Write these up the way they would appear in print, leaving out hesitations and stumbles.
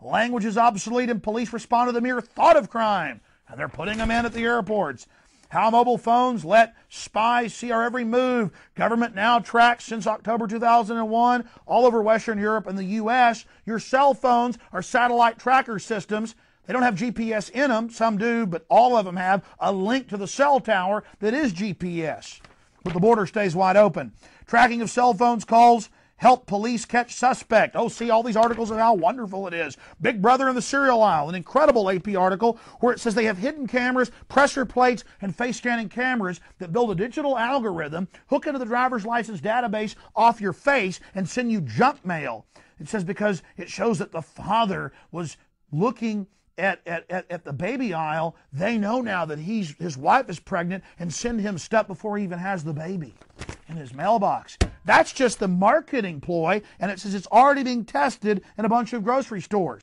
Language is obsolete and police respond to the mere thought of crime. And they're putting them in at the airports. How mobile phones let spies see our every move. Government now tracks since October 2001 all over Western Europe and the U.S. Your cell phones are satellite tracker systems. They don't have GPS in them. Some do, but all of them have a link to the cell tower that is GPS. But the border stays wide open. Tracking of cell phones calls help police catch suspect. Oh, see all these articles of how wonderful it is. Big Brother in the cereal aisle, an incredible AP article where it says they have hidden cameras, pressure plates, and face scanning cameras that build a digital algorithm, hook into the driver's license database off your face, and send you junk mail. It says because it shows that the father was looking at the baby aisle, they know now that his wife is pregnant and send him stuff before he even has the baby in his mailbox. That's just the marketing ploy, and it says it's already being tested in a bunch of grocery stores.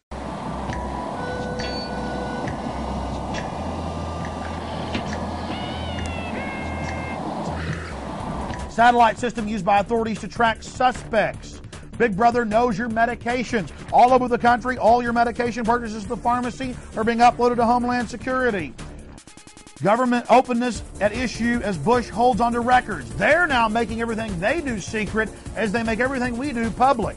Satellite system used by authorities to track suspects. Big Brother knows your medications. All over the country, all your medication purchases at the pharmacy are being uploaded to Homeland Security. Government openness at issue as Bush holds onto records. They're now making everything they do secret as they make everything we do public.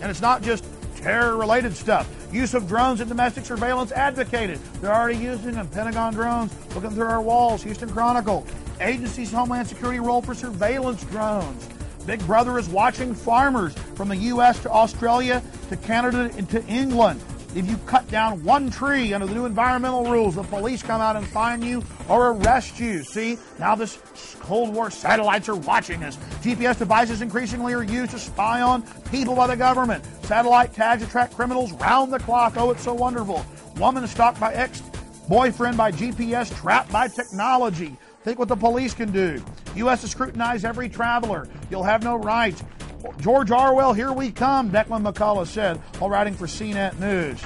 And it's not just terror-related stuff. Use of drones in domestic surveillance advocated. They're already using them. Pentagon drones looking through our walls. Houston Chronicle. Agencies Homeland Security role for surveillance drones. Big Brother is watching farmers from the U.S. to Australia to Canada and to England. If you cut down one tree under the new environmental rules, the police come out and fine you or arrest you. See, now this Cold War satellites are watching us. GPS devices increasingly are used to spy on people by the government. Satellite tags attract criminals round the clock. Oh, it's so wonderful. Woman stalked by ex-boyfriend by GPS, trapped by technology. Think what the police can do. U.S. to scrutinize every traveler. You'll have no rights. George Orwell, here we come, Declan McCullough said while writing for CNET News.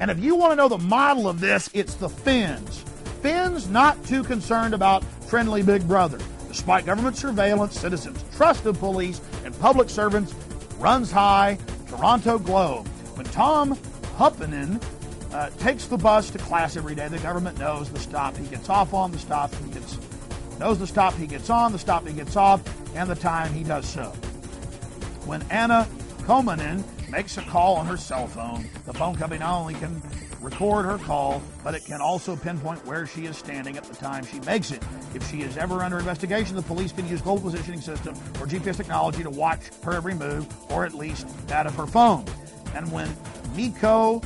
And if you want to know the model of this, it's the Finns. Finns not too concerned about friendly Big Brother. Despite government surveillance, citizens' trust of police and public servants runs high. Toronto Globe. When Tom Huppanen takes the bus to class every day, the government knows the stop he gets off on, the stop he gets knows the stop he gets on, the stop he gets off, and the time he does so. When Anna Komanen makes a call on her cell phone, the phone company not only can record her call, but it can also pinpoint where she is standing at the time she makes it. If she is ever under investigation, the police can use global positioning system or GPS technology to watch her every move, or at least that of her phone. And when Mikko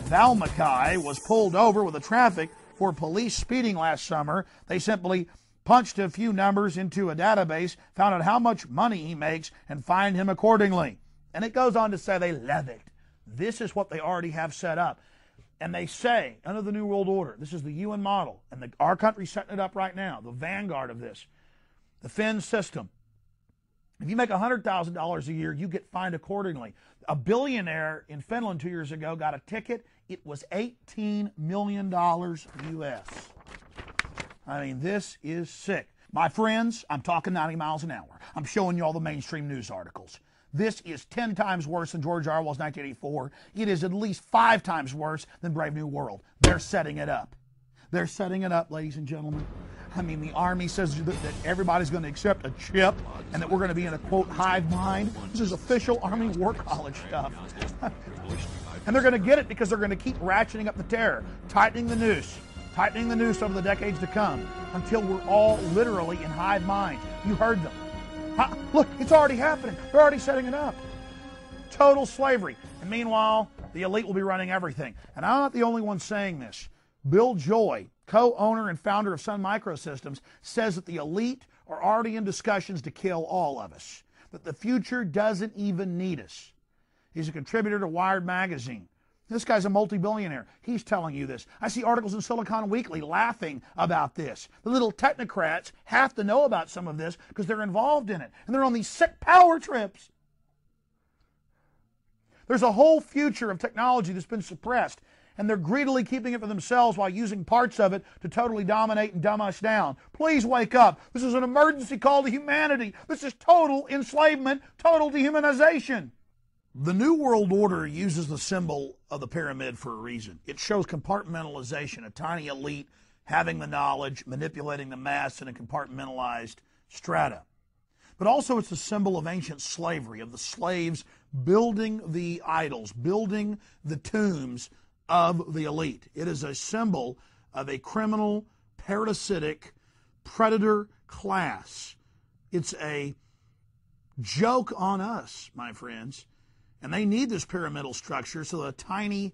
Valmakai was pulled over with a traffic for police speeding last summer, they simply punched a few numbers into a database, found out how much money he makes, and fined him accordingly. And it goes on to say they love it. This is what they already have set up. And they say, under the New World Order, this is the UN model, and our country's setting it up right now, the vanguard of this, the Finn system. If you make $100,000 a year, you get fined accordingly. A billionaire in Finland 2 years ago got a ticket. It was $18 million US. I mean, this is sick. My friends, I'm talking 90 miles an hour. I'm showing you all the mainstream news articles. This is 10 times worse than George Orwell's 1984. It is at least 5 times worse than Brave New World. They're setting it up. They're setting it up, ladies and gentlemen. I mean, the Army says that everybody's going to accept a chip and that we're going to be in a, quote, hive mind. This is official Army War College stuff. And they're going to get it because they're going to keep ratcheting up the terror, tightening the noose over the decades to come until we're all literally in hive mind. You heard them. Look, it's already happening. They're already setting it up. Total slavery. And meanwhile, the elite will be running everything. And I'm not the only one saying this. Bill Joy, co-owner and founder of Sun Microsystems, says that the elite are already in discussions to kill all of us, that the future doesn't even need us. He's a contributor to Wired magazine. This guy's a multi-billionaire. He's telling you this. I see articles in Silicon Weekly laughing about this. The little technocrats have to know about some of this because they're involved in it. And they're on these sick power trips. There's a whole future of technology that's been suppressed, and they're greedily keeping it for themselves while using parts of it to totally dominate and dumb us down. Please wake up. This is an emergency call to humanity. This is total enslavement, total dehumanization. The New World Order uses the symbol of the pyramid for a reason. It shows compartmentalization, a tiny elite having the knowledge, manipulating the mass in a compartmentalized strata. But also it's a symbol of ancient slavery, of the slaves building the idols, building the tombs of the elite. It is a symbol of a criminal, parasitic, predator class. It's a joke on us, my friends. And they need this pyramidal structure so that a tiny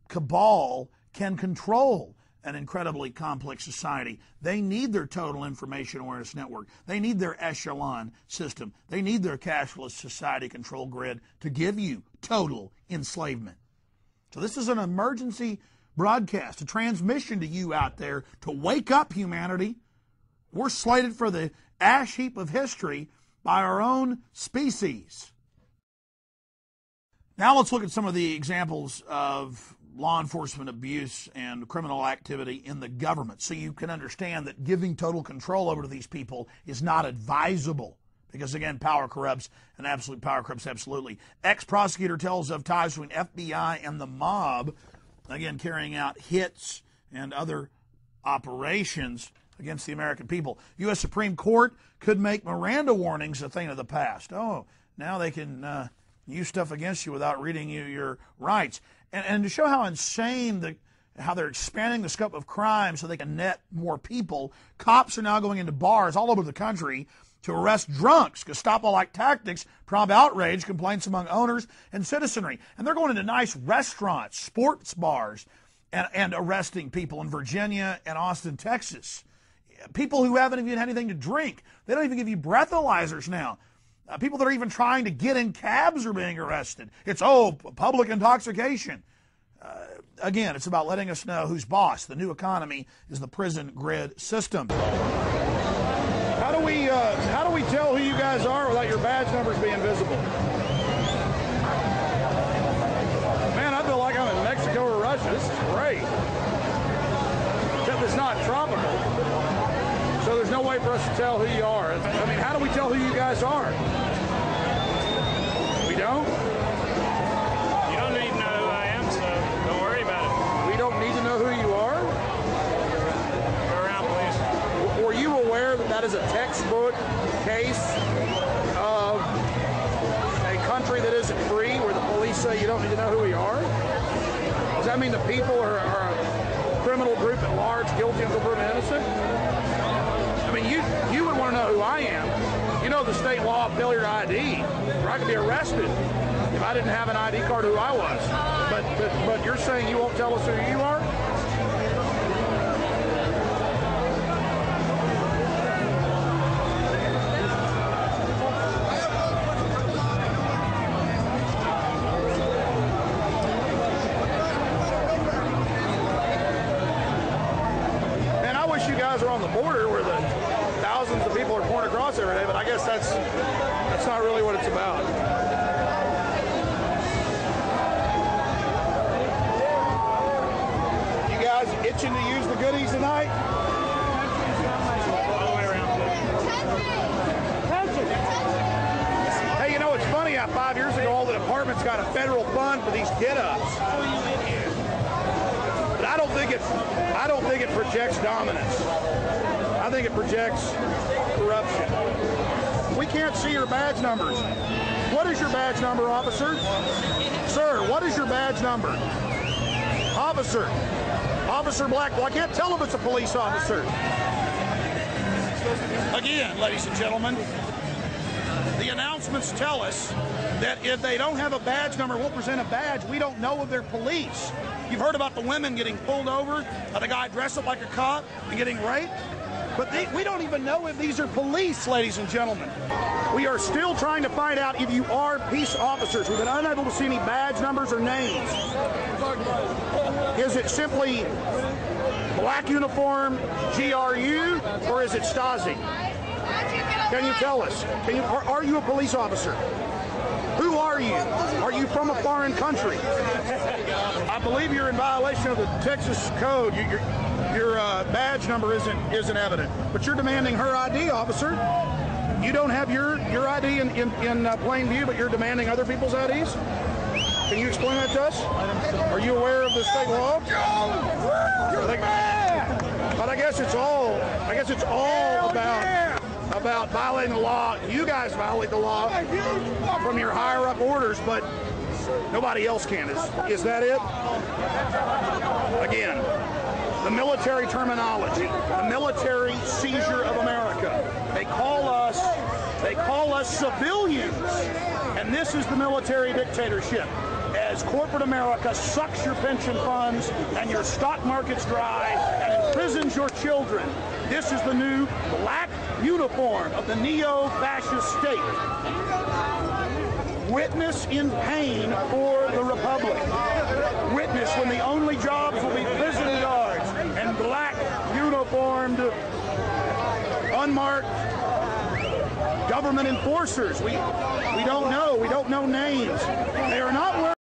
cabal can control an incredibly complex society. They need their total information awareness network. They need their echelon system. They need their cashless society control grid to give you total enslavement. So this is an emergency broadcast, a transmission to you out there to wake up, humanity. We're slated for the ash heap of history by our own species. Now let's look at some of the examples of law enforcement abuse and criminal activity in the government so you can understand that giving total control over to these people is not advisable because, again, power corrupts and absolute power corrupts absolutely. Ex-prosecutor tells of ties between FBI and the mob, again, carrying out hits and other operations against the American people. U.S. Supreme Court could make Miranda warnings a thing of the past. Oh, now they can use stuff against you without reading you your rights. And to show how insane how they're expanding the scope of crime so they can net more people, cops are now going into bars all over the country to arrest drunks. Gestapo-like tactics prompt outrage, complaints among owners and citizenry. And they're going into nice restaurants, sports bars, and arresting people in Virginia and Austin, Texas. People who haven't even had anything to drink. They don't even give you breathalyzers now. People that are even trying to get in cabs are being arrested. It's, public intoxication. Again, it's about letting us know who's boss. The new economy is the prison grid system. How do we tell who you guys are without your badge numbers being visible? Man, I feel like I'm in Mexico or Russia. This is great. Except it's not tropical. So there's no way for us to tell who you are. I mean, how do we tell who you guys are? We don't? You don't need to know who I am, so don't worry about it. We don't need to know who you are? Go around, please. Were you aware that that is a textbook case of a country that isn't free, where the police say you don't need to know who we are? Does that mean the people are a criminal group at large, guilty until proven innocent? I mean, you would want to know who I am. You know the state law of failure to ID, where I could be arrested if I didn't have an ID card who I was. But you're saying you won't tell us who you are? Man, I wish you guys were on the border where the thousands of people are pouring across every day, but I guess that's not really what it's about. You guys itching to use the goodies tonight? All the way around. Hey, you know, it's funny how 5 years ago all the departments got a federal fund for these get-ups. But I don't think it projects dominance. I think it projects corruption. We can't see your badge numbers. What is your badge number, officer? Sir, what is your badge number? Officer. Officer Blackwell. I can't tell if it's a police officer. Again, ladies and gentlemen, the announcements tell us that if they don't have a badge number, won't present a badge, we don't know if they're police. You've heard about the women getting pulled over, the guy dressed up like a cop and getting raped. But we don't even know if these are police, ladies and gentlemen. We are still trying to find out if you are peace officers. We've been unable to see any badge numbers or names. Is it simply black uniform, GRU, or is it Stasi? Can you tell us? Are you a police officer? Who are you? Are you from a foreign country? I believe you're in violation of the Texas code. Your badge number isn't evident, but you're demanding her ID, officer. You don't have your ID in plain view, but you're demanding other people's IDs? Can you explain that to us? Are you aware of the state law? But I guess it's all about violating the law. You guys violate the law from your higher up orders, but nobody else can. Is that it? Again, the military terminology, the military seizure of America. They call us civilians, and this is the military dictatorship. As corporate America sucks your pension funds and your stock markets dry and imprisons your children, this is the new black uniform of the neo-fascist state. Witness in pain for the Republic. Witness when the only jobs will be prison guards and black uniformed, unmarked government enforcers. We don't know names. They are not wearing